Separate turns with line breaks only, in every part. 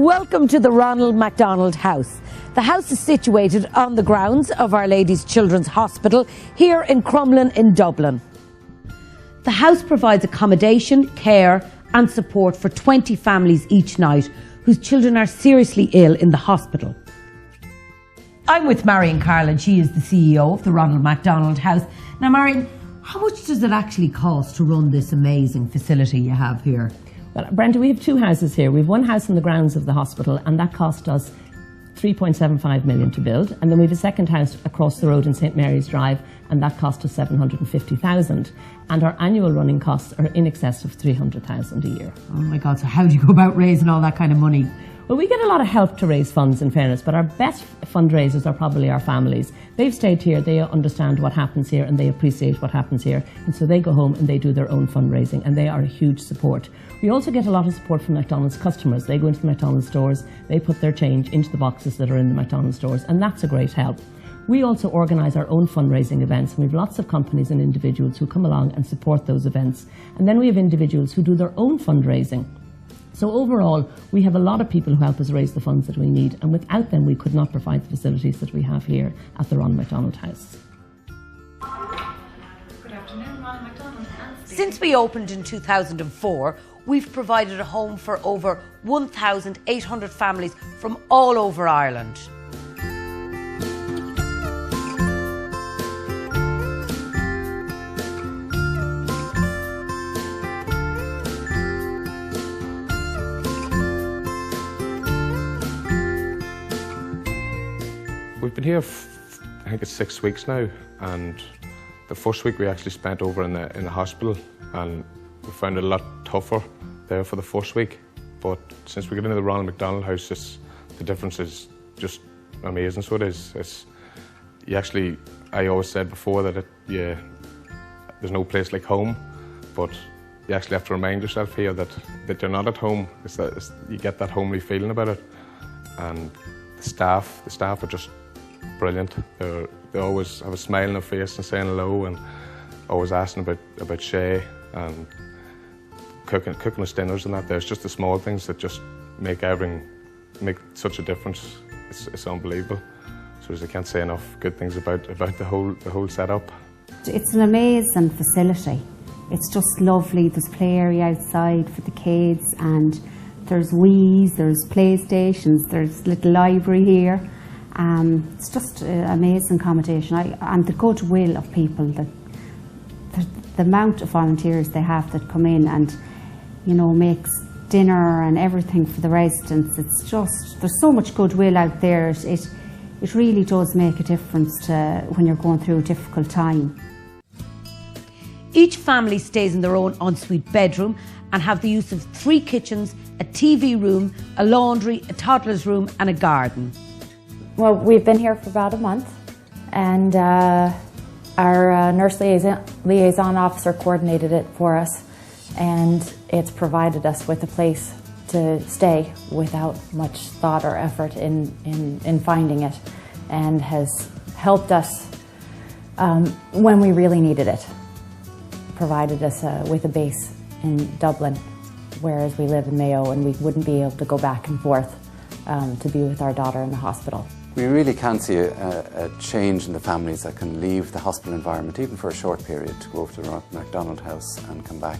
Welcome to the Ronald McDonald House. The house is situated on the grounds of Our Lady's Children's Hospital here in Crumlin in Dublin. The house provides accommodation, care and support for 20 families each night whose children are seriously ill in the hospital. I'm with Marion Carlin. She is the CEO of the Ronald McDonald House. Now Marion, how much does it actually cost to run this amazing facility you have here?
Well, Brenda, we have two houses here. We have one house in the grounds of the hospital and that cost us 3.75 million to build, and then we have a second house across the road in St Mary's Drive and that cost us 750,000, and our annual running costs are in excess of 300,000 a year.
Oh my God, so how do you go about raising all that kind of money?
Well, we get a lot of help to raise funds, in fairness, but our best fundraisers are probably our families. They've stayed here, they understand what happens here and they appreciate what happens here, and so they go home and they do their own fundraising and they are a huge support. We also get a lot of support from McDonald's customers. They go into the McDonald's stores, they put their change into the boxes that are in the McDonald's stores, and that's a great help. We also organise our own fundraising events, and we have lots of companies and individuals who come along and support those events. And then we have individuals who do their own fundraising. So overall, we have a lot of people who help us raise the funds that we need, and without them we could not provide the facilities that we have here at the Ronald McDonald House.
Good afternoon, Ronald McDonald.
Since we opened in 2004, we've provided a home for over 1,800 families from all over Ireland.
We've been here, I think it's 6 weeks now, and the first week we actually spent over in the hospital, and we found it a lot tougher there for the first week. But since we got into the Ronald McDonald House, the difference is just amazing. So it is. I always said before that there's no place like home, but you actually have to remind yourself here that you're not at home. You get that homely feeling about it, and the staff are just brilliant. They always have a smile on their face and saying hello, and always asking about Shay and cooking us dinners and that. There's just the small things that just make such a difference. It's unbelievable. So I can't say enough good things about the whole setup.
It's an amazing facility. It's just lovely. There's play area outside for the kids, and there's Wii's, there's PlayStations, there's a little library here. It's just amazing accommodation, and the goodwill of people, the amount of volunteers they have that come in and, you know, makes dinner and everything for the residents. It's just, there's so much goodwill out there. It really does make a difference to when you're going through a difficult time.
Each family stays in their own ensuite bedroom and have the use of 3 kitchens, a TV room, a laundry, a toddler's room and a garden.
Well, we've been here for about a month, and our nurse liaison officer coordinated it for us, and it's provided us with a place to stay without much thought or effort in finding it, and has helped us when we really needed it. Provided us with a base in Dublin, whereas we live in Mayo and we wouldn't be able to go back and forth to be with our daughter in the hospital.
We really can see a change in the families that can leave the hospital environment, even for a short period, to go over to the McDonald House and come back.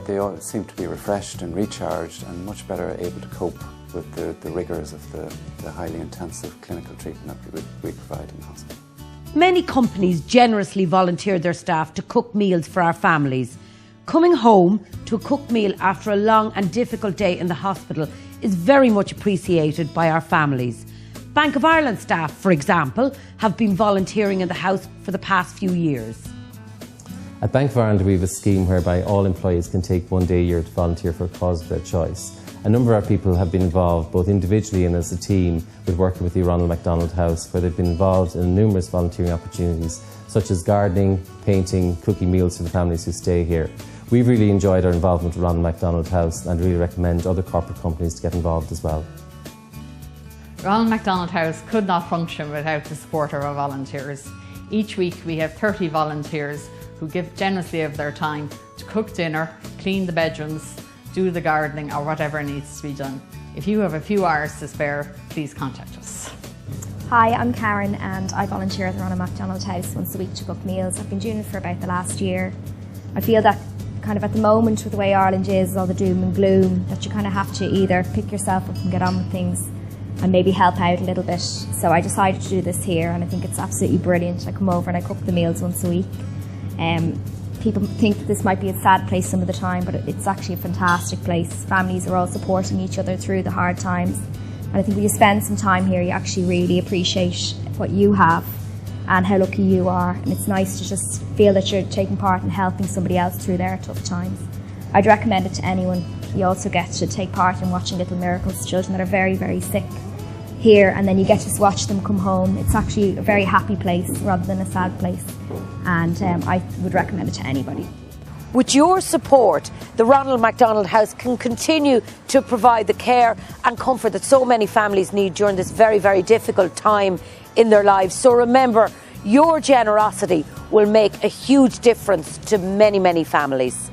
They all seem to be refreshed and recharged and much better able to cope with the rigours of the highly intensive clinical treatment that we provide in the hospital.
Many companies generously volunteer their staff to cook meals for our families. Coming home to a cooked meal after a long and difficult day in the hospital is very much appreciated by our families. Bank of Ireland staff, for example, have been volunteering in the house for the past few years.
At Bank of Ireland we have a scheme whereby all employees can take 1 day a year to volunteer for a cause of their choice. A number of our people have been involved, both individually and as a team, with working with the Ronald McDonald House, where they've been involved in numerous volunteering opportunities, such as gardening, painting, cooking meals for the families who stay here. We've really enjoyed our involvement with Ronald McDonald House and really recommend other corporate companies to get involved as well.
Ronald McDonald House could not function without the support of our volunteers. Each week we have 30 volunteers who give generously of their time to cook dinner, clean the bedrooms, do the gardening or whatever needs to be done. If you have a few hours to spare, please contact us.
Hi, I'm Karen and I volunteer at the Ronald McDonald House once a week to cook meals. I've been doing it for about the last year. I feel that kind of at the moment with the way Ireland is, all the doom and gloom, that you kind of have to either pick yourself up and get on with things and maybe help out a little bit. So I decided to do this here and I think it's absolutely brilliant. I come over and I cook the meals once a week. People think that this might be a sad place some of the time, but it's actually a fantastic place. Families are all supporting each other through the hard times. And I think when you spend some time here, you actually really appreciate what you have and how lucky you are. And it's nice to just feel that you're taking part in helping somebody else through their tough times. I'd recommend it to anyone. You also get to take part in watching Little Miracles, children that are very, very sick here, and then you get to watch them come home. It's actually a very happy place rather than a sad place. And I would recommend it to anybody.
With your support, the Ronald McDonald House can continue to provide the care and comfort that so many families need during this very, very difficult time in their lives. So remember, your generosity will make a huge difference to many, many families.